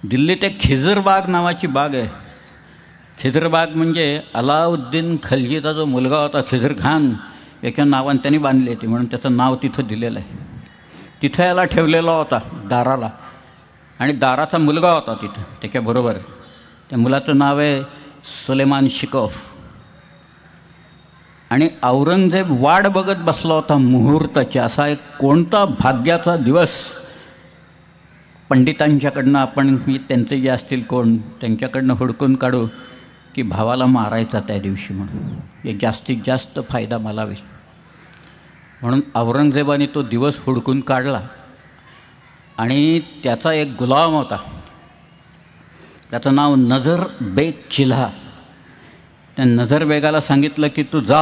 दिल्लीत एक खिजरबाग नावाची बाग आहे. खिजरबाग म्हणजे अलाउद्दीन खलजीचा जो मुलगा होता खिजर खान याच्या नावाने त्यांनी बांधली होती, म्हणून त्याचं नाव तिथं दिलेलं आहे. तिथं याला ठेवलेला होता दाराला, आणि दाराचा मुलगा होता तिथं त्याच्याबरोबर. त्या मुलाचं नाव आहे सुलेमान शिकोफ. आणि औरंगजेब वाट बघत बसला होता मुहूर्ताची. असा एक कोणता भाग्याचा दिवस पंडितांच्याकडनं आपण त्यांचे जे असतील कोण त्यांच्याकडनं हुडकून काढू की भावाला मारायचा त्या दिवशी, म्हणून एक जास्तीत जास्त फायदा मला होईल. म्हणून औरंगजेबाने तो दिवस हुडकून काढला. आणि त्याचा एक गुलाम होता, त्याचं नाव नजर बेग चिल्हा. त्या नजर बेगाला सांगितलं की तू जा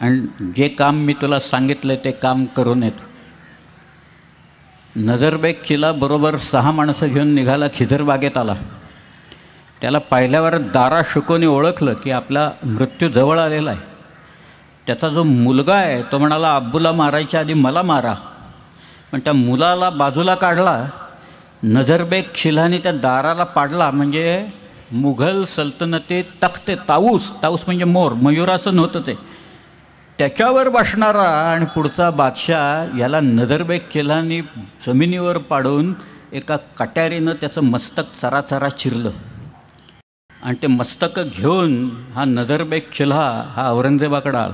आणि जे काम मी तुला सांगितलं ते काम करून येतो. नजरबेग चिल्हा बरोबर 6 माणसं घेऊन निघाला, खिजरबागेत आला. त्याला पाहिल्यावर दारा शुकोनी ओळखलं की आपला मृत्यू जवळ आलेला आहे. त्याचा जो मुलगा आहे तो म्हणाला अब्बूला मारायच्या आधी मला मारा. पण त्या मुलाला बाजूला काढला. नजरबेग चिल्हाने त्या दाराला पाडला. म्हणजे मुघल सल्तनतीत तख्ते ताऊस म्हणजे मोर, मयुरासन होतं ते, त्याच्यावर बसणारा आणि पुढचा बादशाह याला नजरबेग चिल्हाने जमिनीवर पाडून एका कट्यारीनं त्याचं मस्तक चराचरा चिरलं. आणि ते मस्तक घेऊन हा नजरबेग चिल्हा हा औरंगजेबाकडे आला.